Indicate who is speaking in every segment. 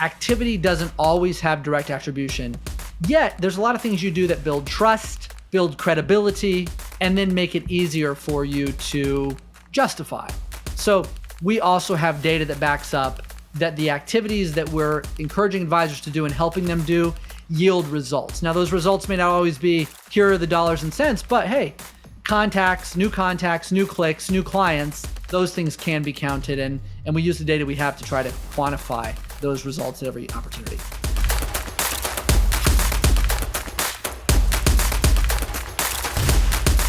Speaker 1: activity doesn't always have direct attribution. Yet there's a lot of things you do that build trust, build credibility, and then make it easier for you to justify. So we also have data that backs up that the activities that we're encouraging advisors to do and helping them do yield results. Now, those results may not always be, here are the dollars and cents, but hey, contacts, new clicks, new clients, those things can be counted. And we use the data we have to try to quantify those results at every opportunity.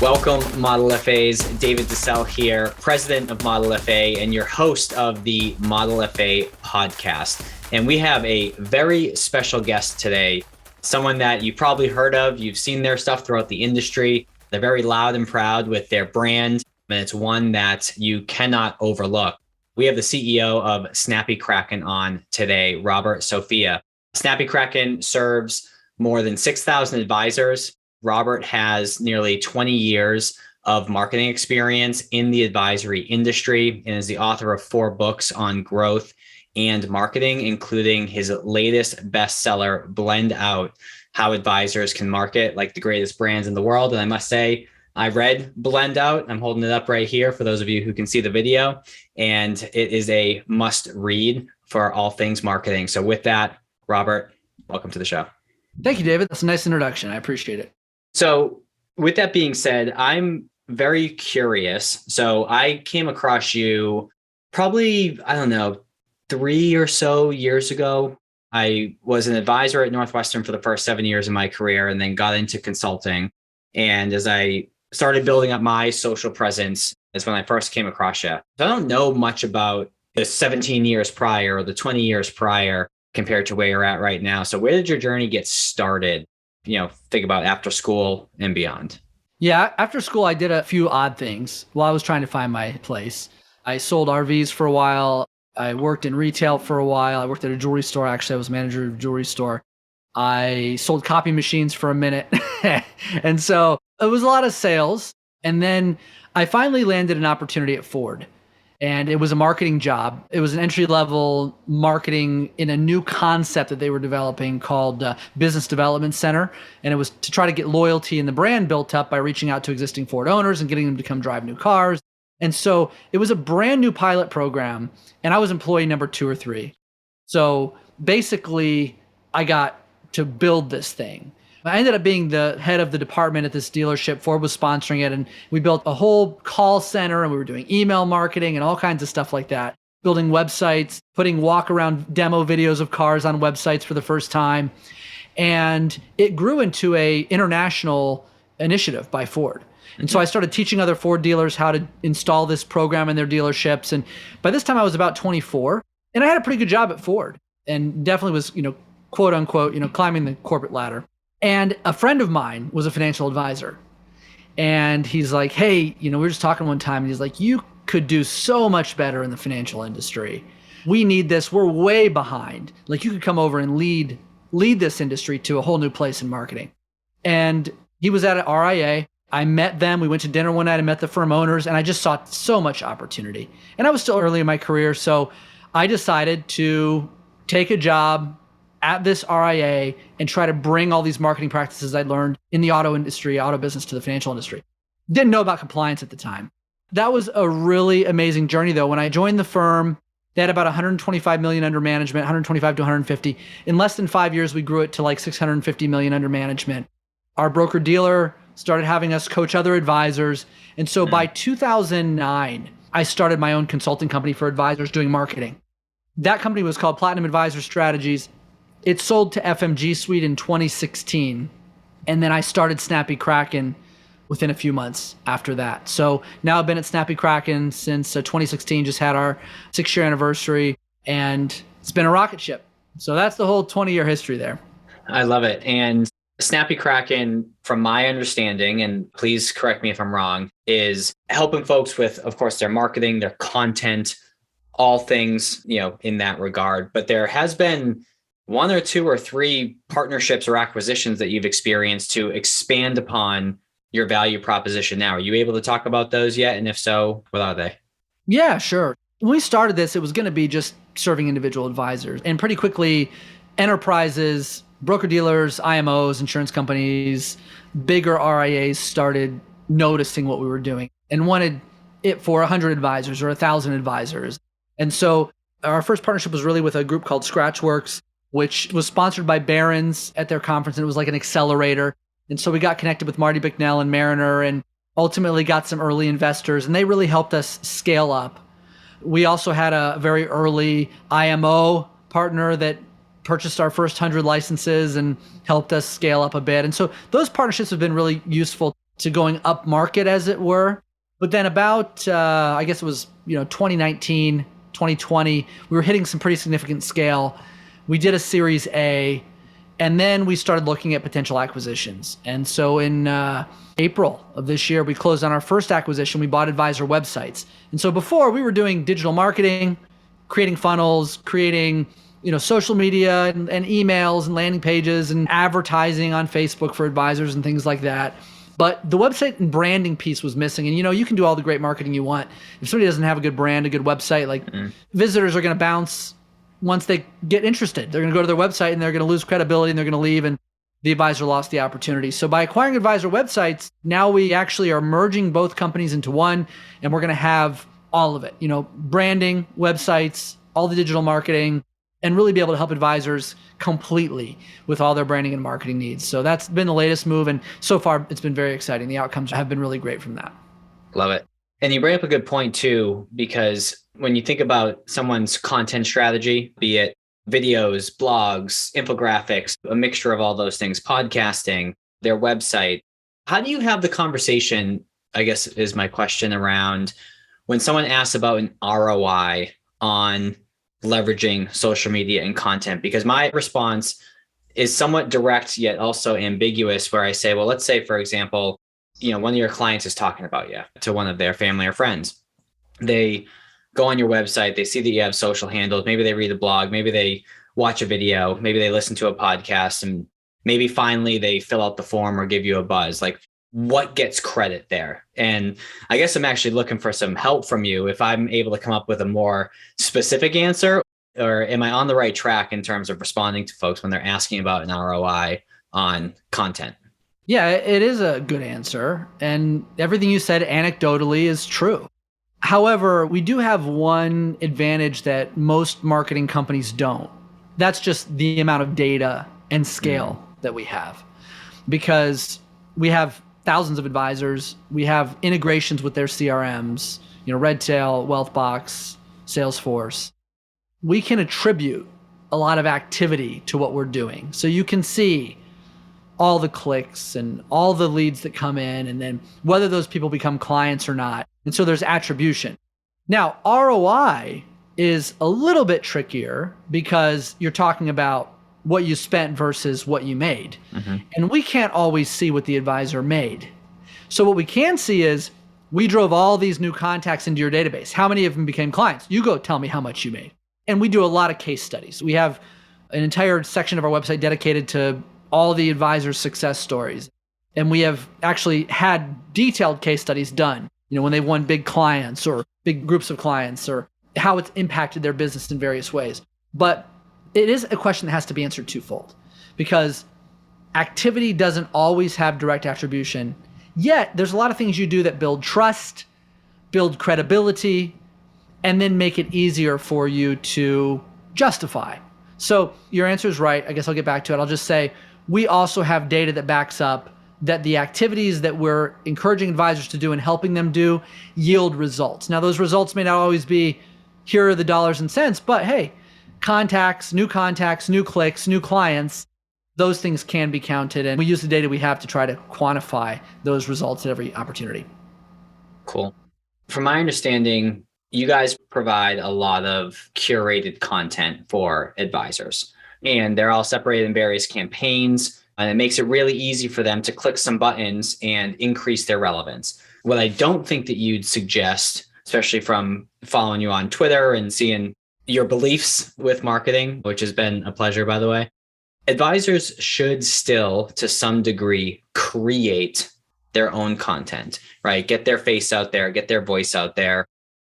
Speaker 2: Welcome, Model FAs. David DeSalle here, president of Model FA and your host of the Model FA podcast. And we have a very special guest today, someone that you probably heard of. You've seen their stuff throughout the industry. They're very loud and proud with their brand, and it's one that you cannot overlook. We have the CEO of Snappy Kraken on today, Robert Sofia. Snappy Kraken serves more than 6,000 advisors. Robert has nearly 20 years of marketing experience in the advisory industry and is the author of 4 books on growth and marketing, including his latest bestseller, Blend Out: How Advisors Can Market Like the Greatest Brands in the World. And I must say, I read Blend Out. I'm holding it up right here for those of you who can see the video. And it is a must read for all things marketing. So with that, Robert, welcome to the show.
Speaker 1: Thank you, David. That's a nice introduction. I appreciate it.
Speaker 2: So with that being said, I'm very curious. So I came across you probably, 3 or so years ago. I was an advisor at Northwestern for the first 7 years of my career and then got into consulting. And as I started building up my social presence is when I first came across you. So I don't know much about the 17 years prior or the 20 years prior compared to where you're at right now. So where did your journey get started? Think about after school and beyond.
Speaker 1: Yeah, after school, I did a few odd things while I was trying to find my place. I sold RVs for a while. I worked in retail for a while. I worked at a jewelry store. Actually, I was manager of a jewelry store. I sold copy machines for a minute. And so it was a lot of sales. And then I finally landed an opportunity at Ford. And it was a marketing job. It was an entry-level marketing in a new concept that they were developing called Business Development Center. And it was to try to get loyalty in the brand built up by reaching out to existing Ford owners and getting them to come drive new cars. And so it was a brand new pilot program. And I was employee number 2 or 3. So basically, I got to build this thing. I ended up being the head of the department at this dealership. Ford was sponsoring it, and we built a whole call center, and we were doing email marketing and all kinds of stuff like that, building websites, putting walk-around demo videos of cars on websites for the first time. And it grew into an international initiative by Ford. And so I started teaching other Ford dealers how to install this program in their dealerships. And by this time I was about 24, and I had a pretty good job at Ford and definitely was, quote unquote, climbing the corporate ladder. And a friend of mine was a financial advisor. And he's like, hey, we were just talking one time, and he's like, you could do so much better in the financial industry. We need this. We're way behind. Like, you could come over and lead this industry to a whole new place in marketing. And he was at an RIA. I met them. We went to dinner one night. I met the firm owners, and I just saw so much opportunity. And I was still early in my career, so I decided to take a job at this RIA and try to bring all these marketing practices I learned in the auto business to the financial industry. Didn't know about compliance at the time. That was a really amazing journey though. When I joined the firm, they had about 125 million under management, 125 to 150. In less than 5 years, we grew it to like 650 million under management. Our broker dealer started having us coach other advisors. And so by 2009, I started my own consulting company for advisors doing marketing. That company was called Platinum Advisor Strategies. It sold to FMG Suite in 2016. And then I started Snappy Kraken within a few months after that. So now I've been at Snappy Kraken since 2016, just had our 6-year anniversary, and it's been a rocket ship. So that's the whole 20-year history there.
Speaker 2: I love it. And Snappy Kraken, from my understanding, and please correct me if I'm wrong, is helping folks with, of course, their marketing, their content, all things, in that regard. But there has been 1 or 2 or 3 partnerships or acquisitions that you've experienced to expand upon your value proposition now. Are you able to talk about those yet? And if so, what are they?
Speaker 1: Yeah, sure. When we started this, it was going to be just serving individual advisors. And pretty quickly, enterprises, broker-dealers, IMOs, insurance companies, bigger RIAs started noticing what we were doing and wanted it for 100 advisors or 1,000 advisors. And so our first partnership was really with a group called Scratchworks, which was sponsored by Barron's at their conference, and it was like an accelerator. And so we got connected with Marty Bicknell and Mariner and ultimately got some early investors, and they really helped us scale up. We also had a very early IMO partner that purchased our first 100 licenses and helped us scale up a bit. And so those partnerships have been really useful to going up market, as it were. But then about, I guess it was 2019, 2020, we were hitting some pretty significant scale. We did a Series A, and then we started looking at potential acquisitions. And so in April of this year, we closed on our first acquisition. We bought advisor websites. And so before, we were doing digital marketing, creating funnels, creating social media and emails and landing pages and advertising on Facebook for advisors and things like that. But the website and branding piece was missing. And you can do all the great marketing you want. If somebody doesn't have a good brand, a good website, visitors are going to bounce once they get interested. They're going to go to their website and they're going to lose credibility and they're going to leave, and the advisor lost the opportunity. So by acquiring advisor websites, now we actually are merging both companies into one, and we're going to have all of it, branding, websites, all the digital marketing, and really be able to help advisors completely with all their branding and marketing needs. So that's been the latest move. And so far, it's been very exciting. The outcomes have been really great from that.
Speaker 2: Love it. And you bring up a good point too, because when you think about someone's content strategy, be it videos, blogs, infographics, a mixture of all those things, podcasting, their website, how do you have the conversation, I guess is my question, around when someone asks about an ROI on leveraging social media and content? Because my response is somewhat direct, yet also ambiguous, where I say, well, let's say, for example, one of your clients is talking about you to one of their family or friends. They go on your website, they see that you have social handles, maybe they read a blog, maybe they watch a video, maybe they listen to a podcast, and maybe finally they fill out the form or give you a buzz. Like, what gets credit there? And I guess I'm actually looking for some help from you if I'm able to come up with a more specific answer, or am I on the right track in terms of responding to folks when they're asking about an ROI on content?
Speaker 1: Yeah, it is a good answer. And everything you said anecdotally is true. However, we do have one advantage that most marketing companies don't. That's just the amount of data and scale that we have. Because we have thousands of advisors, we have integrations with their CRMs, Redtail, Wealthbox, Salesforce. We can attribute a lot of activity to what we're doing. So you can see all the clicks and all the leads that come in, and then whether those people become clients or not. And so there's attribution. Now, ROI is a little bit trickier because you're talking about what you spent versus what you made. And we can't always see what the advisor made. So what we can see is we drove all these new contacts into your database. How many of them became clients? You go tell me how much you made. And we do a lot of case studies. We have an entire section of our website dedicated to all the advisors' success stories. And we have actually had detailed case studies done, when they've won big clients or big groups of clients, or how it's impacted their business in various ways. But it is a question that has to be answered twofold, because activity doesn't always have direct attribution. Yet there's a lot of things you do that build trust, build credibility, and then make it easier for you to justify. So your answer is right. I guess I'll get back to it. I'll just say, we also have data that backs up that the activities that we're encouraging advisors to do and helping them do yield results. Now, those results may not always be, here are the dollars and cents, but hey, contacts, new clicks, new clients, those things can be counted. And we use the data we have to try to quantify those results at every opportunity.
Speaker 2: Cool. From my understanding, you guys provide a lot of curated content for advisors, and they're all separated in various campaigns, and it makes it really easy for them to click some buttons and increase their relevance. What I don't think that you'd suggest, especially from following you on Twitter and seeing your beliefs with marketing, which has been a pleasure, by the way, advisors should still, to some degree, create their own content, right? Get their face out there, get their voice out there.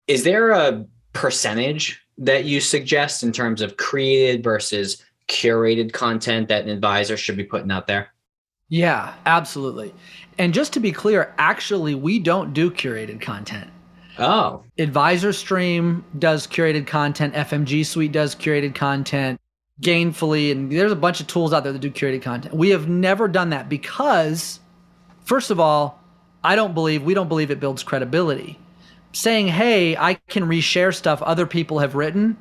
Speaker 2: Is there a percentage that you suggest in terms of created versus curated content that an advisor should be putting out there?
Speaker 1: Yeah, absolutely. And just to be clear, actually, we don't do curated content.
Speaker 2: Oh,
Speaker 1: Advisor Stream does curated content. FMG Suite does curated content. Gainfully, and there's a bunch of tools out there that do curated content. We have never done that because, first of all, we don't believe it builds credibility. Saying, hey, I can reshare stuff other people have written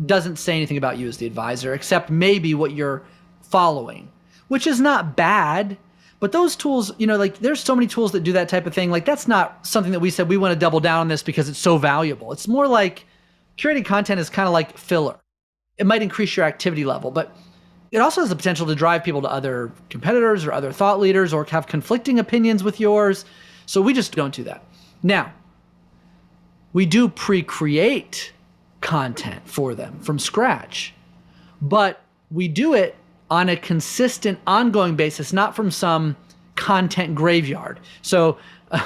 Speaker 1: doesn't say anything about you as the advisor, except maybe what you're following, which is not bad. But those tools, like there's so many tools that do that type of thing. Like that's not something that we said we want to double down on this because it's so valuable. It's more like curated content is kind of like filler. It might increase your activity level, but it also has the potential to drive people to other competitors or other thought leaders or have conflicting opinions with yours. So we just don't do that. Now, we do pre-create content for them from scratch, but we do it on a consistent, ongoing basis, not from some content graveyard. So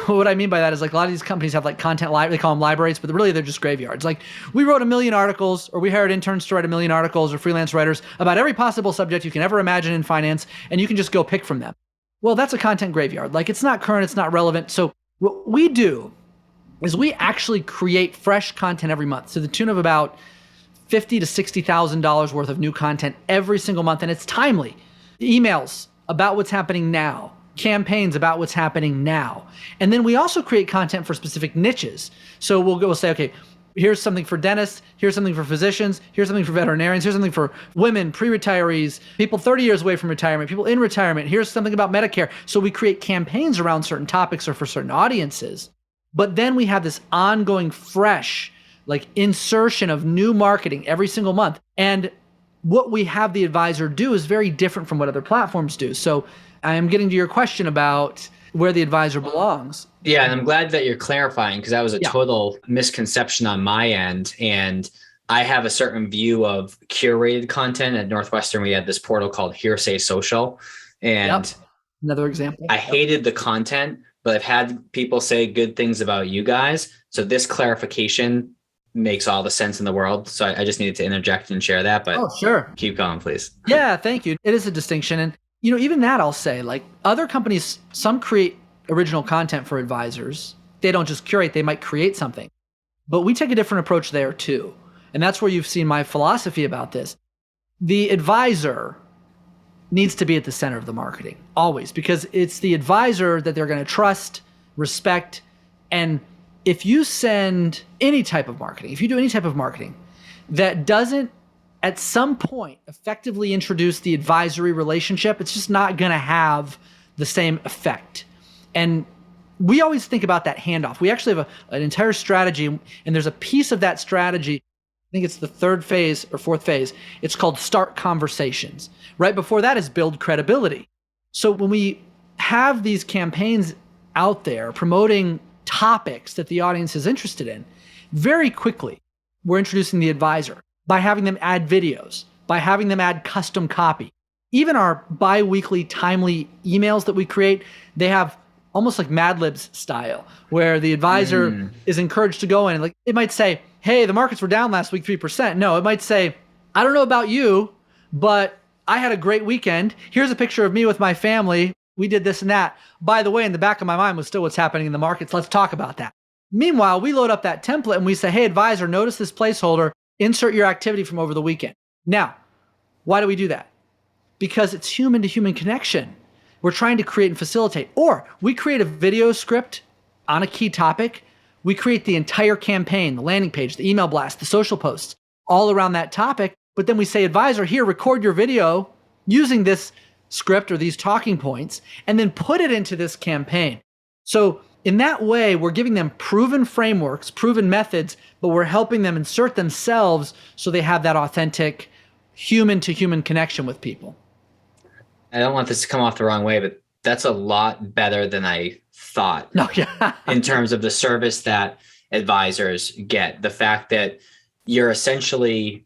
Speaker 1: what I mean by that is like a lot of these companies have like content they call them libraries, but really they're just graveyards. Like we wrote 1 million articles, or we hired interns to write 1 million articles, or freelance writers about every possible subject you can ever imagine in finance, and you can just go pick from them. Well, that's a content graveyard. Like it's not current, it's not relevant. So what we do is we actually create fresh content every month to the tune of about $50,000 to $60,000 worth of new content every single month, and it's timely. Emails about what's happening now, campaigns about what's happening now. And then we also create content for specific niches. So we'll say, okay, here's something for dentists, here's something for physicians, here's something for veterinarians, here's something for women, pre-retirees, people 30 years away from retirement, people in retirement, here's something about Medicare. So we create campaigns around certain topics or for certain audiences. But then we have this ongoing fresh insertion of new marketing every single month. And what we have the advisor do is very different from what other platforms do. So I am getting to your question about where the advisor belongs.
Speaker 2: Yeah, and I'm glad that you're clarifying because that was a total misconception on my end. And I have a certain view of curated content. At Northwestern, we had this portal called Hearsay Social. And
Speaker 1: another example.
Speaker 2: I hated the content, but I've had people say good things about you guys. So this clarification makes all the sense in the world. So I just needed to interject and share that, but
Speaker 1: sure.
Speaker 2: Keep going, please.
Speaker 1: Yeah, thank you. It is a distinction. And, even that I'll say, like other companies, some create original content for advisors. They don't just curate, they might create something. But we take a different approach there too. And that's where you've seen my philosophy about this. The advisor needs to be at the center of the marketing, always, because it's the advisor that they're going to trust, respect, and if you send any type of marketing, if you do any type of marketing that doesn't at some point effectively introduce the advisory relationship, it's just not going to have the same effect. And we always think about that handoff. We actually have an entire strategy, and there's a piece of that strategy, I think it's the 3rd phase or 4th phase. It's called start conversations. Right before that is build credibility. So when we have these campaigns out there promoting topics that the audience is interested in, very quickly, we're introducing the advisor by having them add videos, by having them add custom copy. Even our bi-weekly timely emails that we create, they have almost like Mad Libs style, where the advisor is encouraged to go in and it might say, hey, the markets were down last week 3%. No, it might say, I don't know about you, but I had a great weekend. Here's a picture of me with my family. We did this and that. By the way, in the back of my mind was still what's happening in the markets. Let's talk about that. Meanwhile, we load up that template and we say, hey, advisor, notice this placeholder. Insert your activity from over the weekend. Now, why do we do that? Because it's human to human connection. We're trying to create and facilitate. Or we create a video script on a key topic. We create the entire campaign, the landing page, the email blast, the social posts, all around that topic. But then we say, advisor, here, record your video using this script or these talking points, and then put it into this campaign. So in that way, we're giving them proven frameworks, proven methods, but we're helping them insert themselves so they have that authentic human-to-human connection with people.
Speaker 2: I don't want this to come off the wrong way, but that's a lot better than I thought.
Speaker 1: No, yeah.
Speaker 2: In terms of the service that advisors get. The fact that you're essentially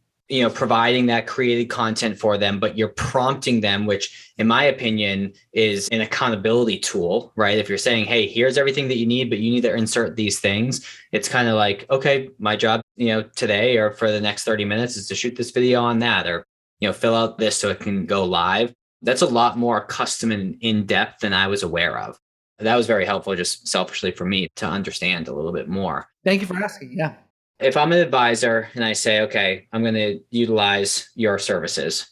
Speaker 2: providing that created content for them, but you're prompting them, which in my opinion is an accountability tool, right? If you're saying, hey, here's everything that you need, but you need to insert these things, it's kind of like, okay, my job, today or for the next 30 minutes is to shoot this video on that, or, fill out this so it can go live. That's a lot more custom and in-depth than I was aware of. That was very helpful, just selfishly for me to understand a little bit more.
Speaker 1: Thank you for asking. Yeah.
Speaker 2: If I'm an advisor and I say, okay, I'm going to utilize your services,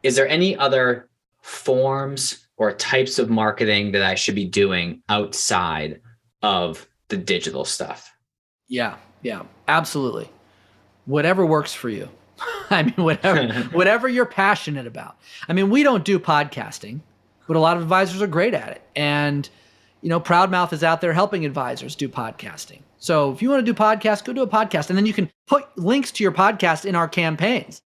Speaker 2: is there any other forms or types of marketing that I should be doing outside of the digital stuff?
Speaker 1: Yeah, absolutely. Whatever works for you. I mean, whatever you're passionate about. I mean, we don't do podcasting, but a lot of advisors are great at it. And, Proudmouth is out there helping advisors do podcasting. So if you want to do podcasts, go do a podcast. And then you can put links to your podcast in our campaigns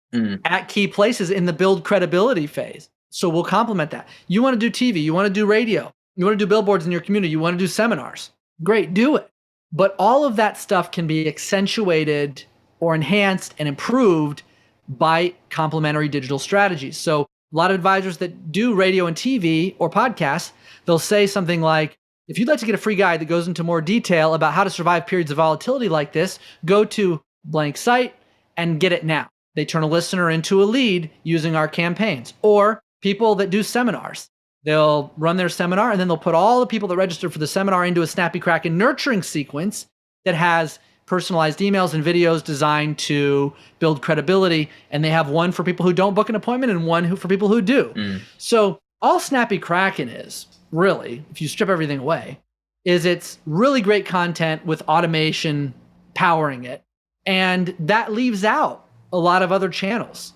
Speaker 1: at key places in the build credibility phase. So we'll complement that. You want to do TV, you want to do radio, you want to do billboards in your community, you want to do seminars. Great, do it. But all of that stuff can be accentuated or enhanced and improved by complementary digital strategies. So a lot of advisors that do radio and TV or podcasts, they'll say something like, if you'd like to get a free guide that goes into more detail about how to survive periods of volatility like this, go to blank site and get it now. They turn a listener into a lead using our campaigns. Or people that do seminars, they'll run their seminar and then they'll put all the people that registered for the seminar into a Snappy Kraken nurturing sequence that has personalized emails and videos designed to build credibility. And they have one for people who don't book an appointment and one for people who do. So all Snappy Kraken is, really, if you strip everything away, is it's really great content with automation powering it. And that leaves out a lot of other channels.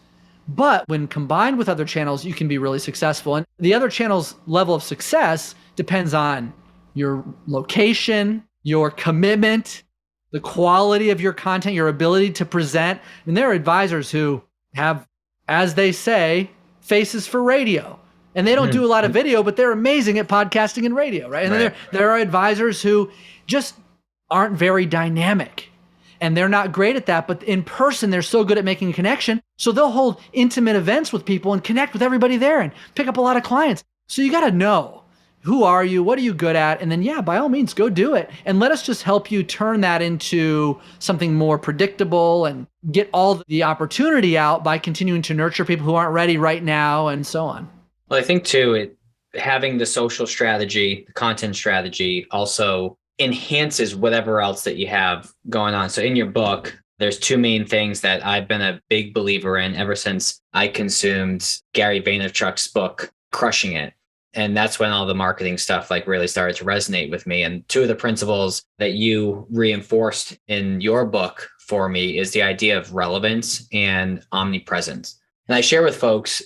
Speaker 1: But when combined with other channels, you can be really successful. And the other channels' level of success depends on your location, your commitment, the quality of your content, your ability to present. And there are advisors who have, as they say, faces for radio. And they don't do a lot of video, but they're amazing at podcasting and radio, right? And then there are advisors who just aren't very dynamic. And they're not great at that, but in person, they're so good at making a connection. So they'll hold intimate events with people and connect with everybody there and pick up a lot of clients. So you got to know, who are you? What are you good at? And then, by all means, go do it. And let us just help you turn that into something more predictable and get all the opportunity out by continuing to nurture people who aren't ready right now and so on.
Speaker 2: Well, I think too, having the social strategy, the content strategy also enhances whatever else that you have going on. So in your book, there's two main things that I've been a big believer in ever since I consumed Gary Vaynerchuk's book, Crushing It. And that's when all the marketing stuff really started to resonate with me. And two of the principles that you reinforced in your book for me is the idea of relevance and omnipresence. And I share with folks,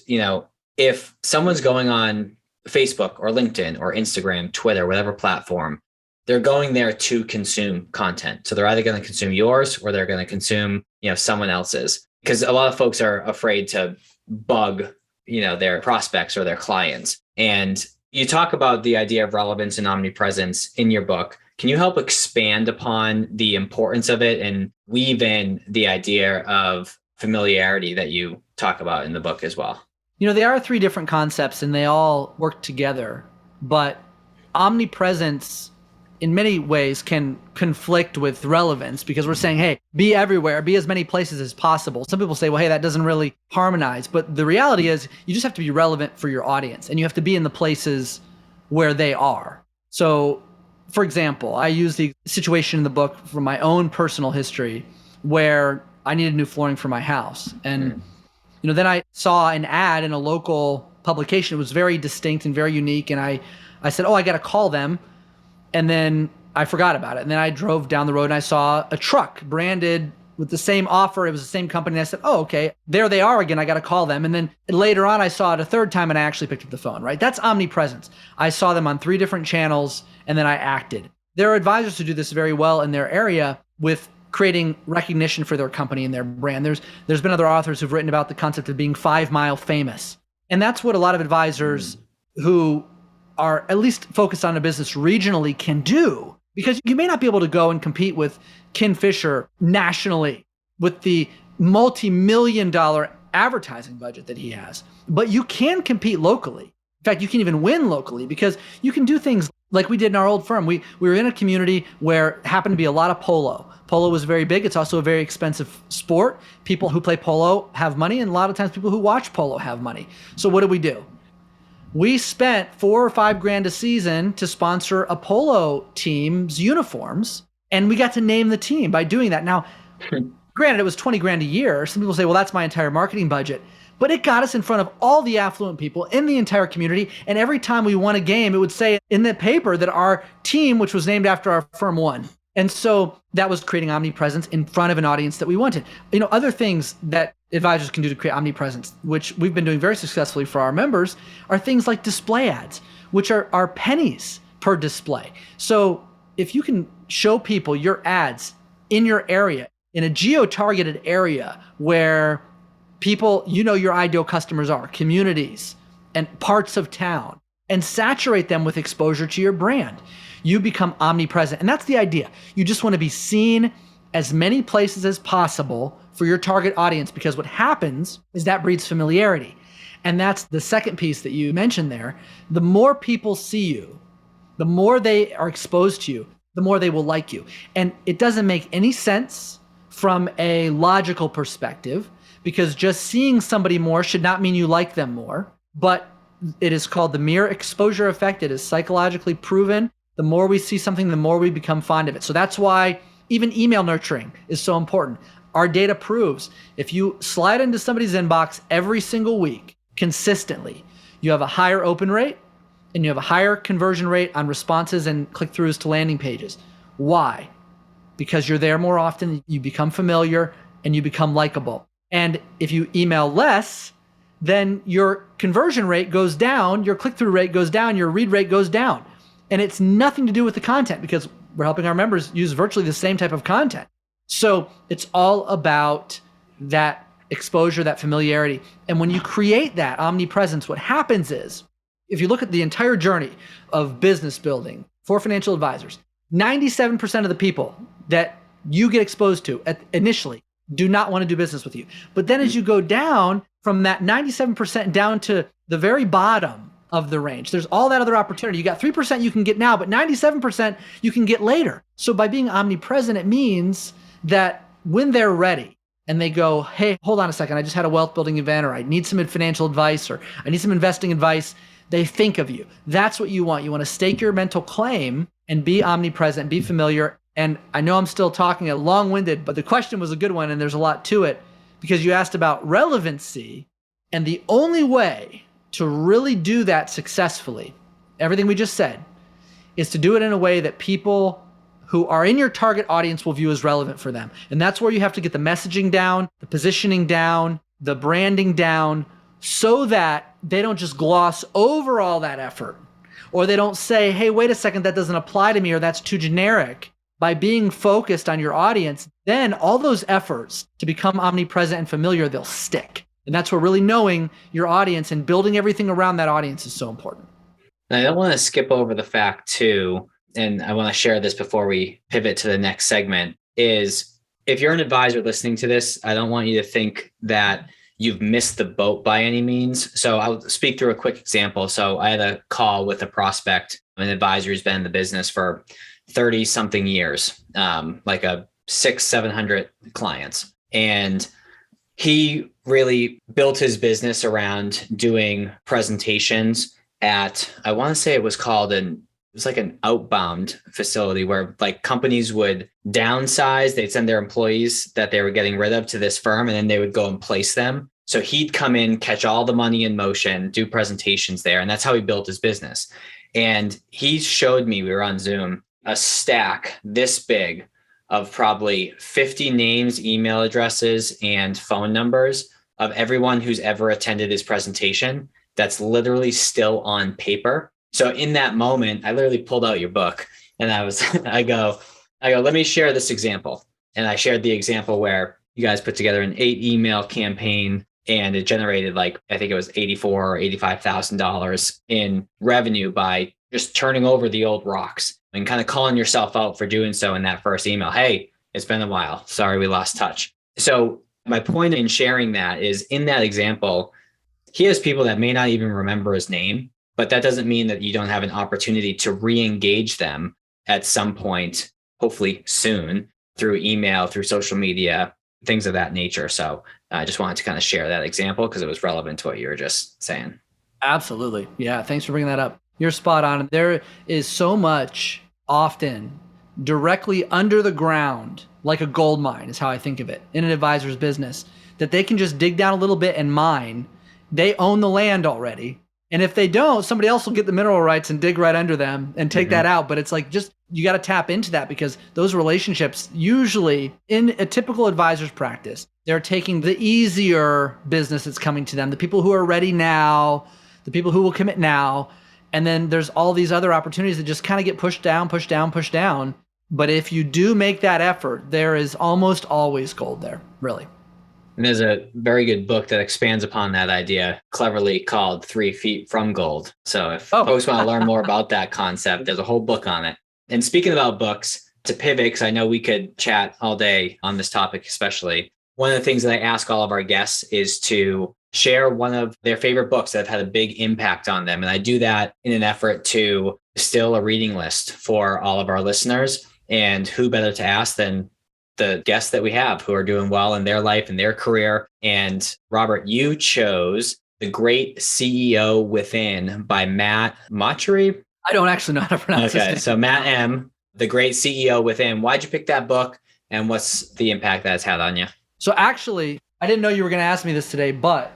Speaker 2: if someone's going on Facebook or LinkedIn or Instagram, Twitter, whatever platform, they're going there to consume content. So they're either going to consume yours or they're going to consume, someone else's. Because a lot of folks are afraid to bug, their prospects or their clients. And you talk about the idea of relevance and omnipresence in your book. Can you help expand upon the importance of it and weave in the idea of familiarity that you talk about in the book as well?
Speaker 1: There are three different concepts and they all work together, but omnipresence in many ways can conflict with relevance because we're saying, hey, be everywhere, be as many places as possible. Some people say, well, hey, that doesn't really harmonize. But the reality is you just have to be relevant for your audience and you have to be in the places where they are. So, for example, I use the situation in the book from my own personal history where I needed new flooring for my house. And then I saw an ad in a local publication. It was very distinct and very unique. And I said, I got to call them. And then I forgot about it. And then I drove down the road and I saw a truck branded with the same offer. It was the same company. And I said, okay, there they are again. I got to call them. And then later on, I saw it a third time and I actually picked up the phone, right? That's omnipresence. I saw them on 3 different channels and then I acted. There are advisors who do this very well in their area with creating recognition for their company and their brand. There's been other authors who've written about the concept of being 5-mile famous. And that's what a lot of advisors who are at least focused on a business regionally can do, because you may not be able to go and compete with Ken Fisher nationally with the multi-million dollar advertising budget that he has. But you can compete locally. In fact, you can even win locally because you can do things like we did in our old firm. We were in a community where happened to be a lot of polo. Polo was very big. It's also a very expensive sport. People who play polo have money, and a lot of times people who watch polo have money. So what did we do? We spent $4 or $5 grand a season to sponsor a polo team's uniforms, and we got to name the team by doing that. Now, granted, it was 20 grand a year. Some people say, well, that's my entire marketing budget. But it got us in front of all the affluent people in the entire community. And every time we won a game, it would say in the paper that our team, which was named after our firm, won. And so that was creating omnipresence in front of an audience that we wanted. Other things that advisors can do to create omnipresence, which we've been doing very successfully for our members, are things like display ads, which are pennies per display. So if you can show people your ads in your area, in a geo-targeted area where people, your ideal customers are, communities and parts of town, and saturate them with exposure to your brand, you become omnipresent. And that's the idea. You just want to be seen as many places as possible for your target audience, because what happens is that breeds familiarity. And that's the second piece that you mentioned there. The more people see you, the more they are exposed to you, the more they will like you. And it doesn't make any sense from a logical perspective, because just seeing somebody more should not mean you like them more. But it is called the mere exposure effect. It is psychologically proven. The more we see something, the more we become fond of it. So that's why even email nurturing is so important. Our data proves if you slide into somebody's inbox every single week consistently, you have a higher open rate and you have a higher conversion rate on responses and click-throughs to landing pages. Why? Because you're there more often, you become familiar, and you become likable. And if you email less, then your conversion rate goes down, your click-through rate goes down, your read rate goes down. And it's nothing to do with the content, because we're helping our members use virtually the same type of content. So it's all about that exposure, that familiarity. And when you create that omnipresence, what happens is, if you look at the entire journey of business building for financial advisors, 97% of the people that you get exposed to initially do not want to do business with you. But then as you go down from that 97% down to the very bottom of the range, there's all that other opportunity. You got 3% you can get now, but 97% you can get later. So by being omnipresent, it means that when they're ready and they go, hey, hold on a second, I just had a wealth building event, or I need some financial advice, or I need some investing advice, they think of you. That's what you want. You want to stake your mental claim and be omnipresent, be familiar. And I know I'm still talking long-winded, but the question was a good one, and there's a lot to it, because you asked about relevancy. And the only way to really do that successfully, everything we just said, is to do it in a way that people who are in your target audience will view as relevant for them. And that's where you have to get the messaging down, the positioning down, the branding down, so that they don't just gloss over all that effort, or they don't say, hey, wait a second, that doesn't apply to me, or that's too generic. By being focused on your audience, then all those efforts to become omnipresent and familiar, they'll stick. And that's where really knowing your audience and building everything around that audience is so important.
Speaker 2: And I don't want to skip over the fact too, and I want to share this before we pivot to the next segment, is if you're an advisor listening to this, I don't want you to think that you've missed the boat by any means. So I'll speak through a quick example. So I had a call with a prospect, an advisor who's been in the business for 30 something years, like a 600-700 clients. And he really built his business around doing presentations at, I want to say it was like an outbound facility where like companies would downsize. They'd send their employees that they were getting rid of to this firm, and then they would go and place them. So he'd come in, catch all the money in motion, do presentations there. And that's how he built his business. And he showed me, we were on Zoom, a stack this big of probably 50 names, email addresses, and phone numbers of everyone who's ever attended his presentation. That's literally still on paper. So in that moment, I literally pulled out your book and I go, let me share this example. And I shared the example where you guys put together an 8-email campaign, and it generated I think it was $84,000 or $85,000 in revenue by just turning over the old rocks and kind of calling yourself out for doing so in that first email. Hey, it's been a while. Sorry, we lost touch. So My point in sharing that is in that example, he has people that may not even remember his name, but that doesn't mean that you don't have an opportunity to re-engage them at some point, hopefully soon, through email, through social media, things of that nature. So I just wanted to kind of share that example because it was relevant to what you were just saying.
Speaker 1: Absolutely. Yeah. Thanks for bringing that up. You're spot on. There is so much often directly under the ground, like a gold mine is how I think of it in an advisor's business, that they can just dig down a little bit and mine. They own the land already. And if they don't, somebody else will get the mineral rights and dig right under them and take that out. But it's like, just, you got to tap into that, because those relationships, usually in a typical advisor's practice, they're taking the easier business that's coming to them, the people who are ready now, the people who will commit now. And then there's all these other opportunities that just kind of get pushed down, pushed down, pushed down. But if you do make that effort, there is almost always gold there, really.
Speaker 2: And there's a very good book that expands upon that idea, cleverly called 3 Feet from Gold. So if folks want to learn more about that concept, there's a whole book on it. And speaking about books, to pivot, because I know we could chat all day on this topic, especially, one of the things that I ask all of our guests is to share one of their favorite books that have had a big impact on them. And I do that in an effort to distill a reading list for all of our listeners. And who better to ask than the guests that we have who are doing well in their life and their career. And Robert, you chose The Great CEO Within by Matt Mochary.
Speaker 1: I don't actually know how to pronounce it.
Speaker 2: Okay, so Matt M., The Great CEO Within. Why'd you pick that book, and what's the impact that it's had on you?
Speaker 1: So actually, I didn't know you were going to ask me this today, but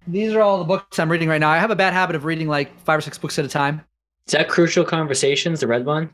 Speaker 1: these are all the books I'm reading right now. I have a bad habit of reading like 5 or 6 books at a time.
Speaker 2: Is that Crucial Conversations, the red one?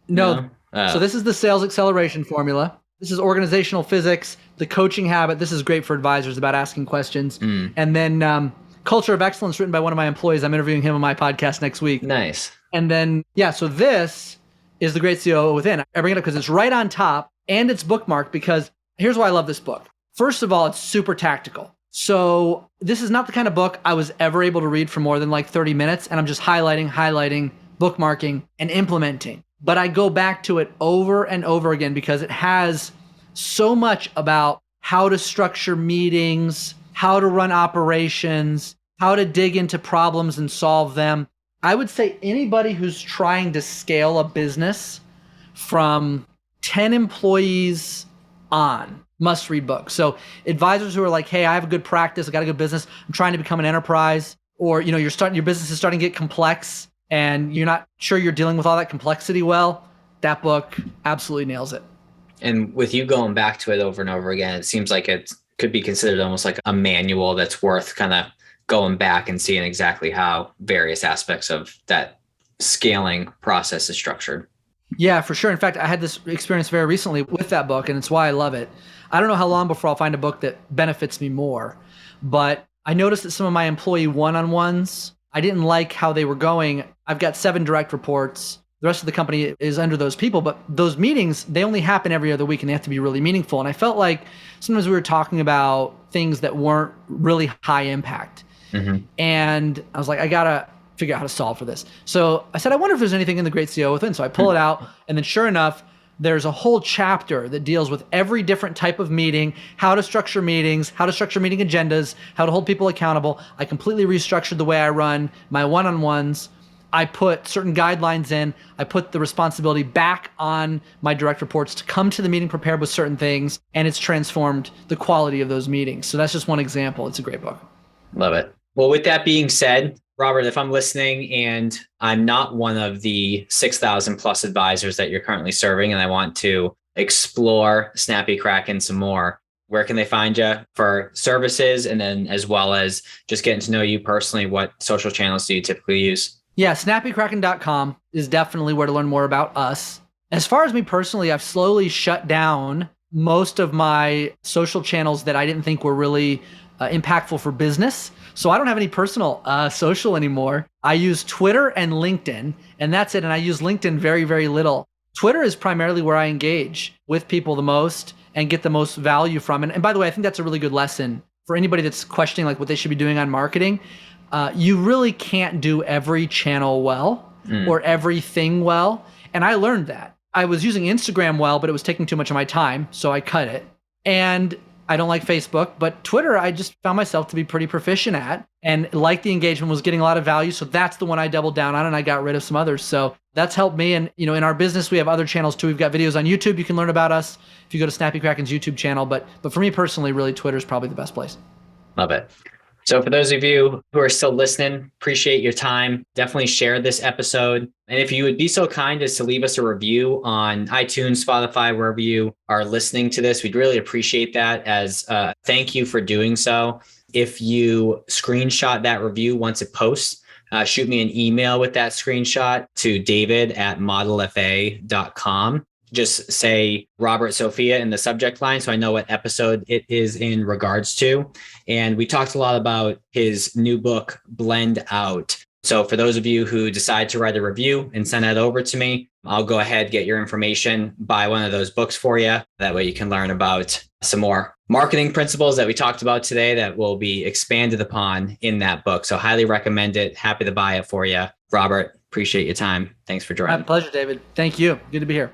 Speaker 1: No. So this is the sales acceleration formula. This is organizational physics, the coaching habit. This is great for advisors about asking questions. And then Culture of Excellence, written by one of my employees. I'm interviewing him on my podcast next week.
Speaker 2: Nice.
Speaker 1: And then, so this is The Great CEO Within. I bring it up because it's right on top and it's bookmarked, because here's why I love this book. First of all, it's super tactical. So this is not the kind of book I was ever able to read for more than like 30 minutes. And I'm just highlighting, bookmarking, and implementing. But I go back to it over and over again because it has so much about how to structure meetings, how to run operations, how to dig into problems and solve them. I would say anybody who's trying to scale a business from 10 employees on must read books. So advisors who are like, hey, I have a good practice, I got a good business, I'm trying to become an enterprise, or your business is starting to get complex and you're not sure you're dealing with all that complexity well, that book absolutely nails it.
Speaker 2: And with you going back to it over and over again, it seems like it could be considered almost like a manual that's worth kind of going back and seeing exactly how various aspects of that scaling process is structured.
Speaker 1: Yeah, for sure. In fact, I had this experience very recently with that book, and it's why I love it. I don't know how long before I'll find a book that benefits me more, but I noticed that some of my employee one-on-ones, I didn't like how they were going. I've got 7 direct reports. The rest of the company is under those people, but those meetings, they only happen every other week and they have to be really meaningful. And I felt like sometimes we were talking about things that weren't really high impact. And I was like, I got to figure out how to solve for this. So I said, I wonder if there's anything in The Great CEO Within. So I pull it out, and then sure enough, there's a whole chapter that deals with every different type of meeting, how to structure meetings, how to structure meeting agendas, how to hold people accountable. I completely restructured the way I run my one-on-ones. I put certain guidelines in. I put the responsibility back on my direct reports to come to the meeting prepared with certain things, and it's transformed the quality of those meetings. So that's just one example. It's a great book.
Speaker 2: Love it. Well, with that being said, Robert, if I'm listening and I'm not one of the 6,000 plus advisors that you're currently serving, and I want to explore Snappy Kraken some more, where can they find you for services? And then as well as just getting to know you personally, what social channels do you typically use?
Speaker 1: Yeah, snappykraken.com is definitely where to learn more about us. As far as me personally, I've slowly shut down most of my social channels that I didn't think were really impactful for business. So I don't have any personal social anymore. I use Twitter and LinkedIn, and that's it. And I use LinkedIn very, very little. Twitter is primarily where I engage with people the most and get the most value from. And by the way, I think that's a really good lesson for anybody that's questioning like what they should be doing on marketing. You really can't do every channel well or everything well. And I learned that. I was using Instagram well, but it was taking too much of my time, so I cut it. And I don't like Facebook, but Twitter, I just found myself to be pretty proficient at and like the engagement, was getting a lot of value. So that's the one I doubled down on, and I got rid of some others. So that's helped me. And, in our business, we have other channels too. We've got videos on YouTube. You can learn about us if you go to Snappy Kraken's YouTube channel. But for me personally, really, Twitter is probably the best place.
Speaker 2: Love it. So for those of you who are still listening, appreciate your time. Definitely share this episode. And if you would be so kind as to leave us a review on iTunes, Spotify, wherever you are listening to this, we'd really appreciate that as a thank you for doing so. If you screenshot that review once it posts, shoot me an email with that screenshot to david@modelfa.com. Just say Robert Sofia in the subject line so I know what episode it is in regards to. And we talked a lot about his new book, Blend Out. So for those of you who decide to write a review and send that over to me, I'll go ahead, get your information, buy one of those books for you. That way you can learn about some more marketing principles that we talked about today that will be expanded upon in that book. So highly recommend it. Happy to buy it for you. Robert, appreciate your time. Thanks for joining.
Speaker 1: My pleasure, David. Thank you. Good to be here.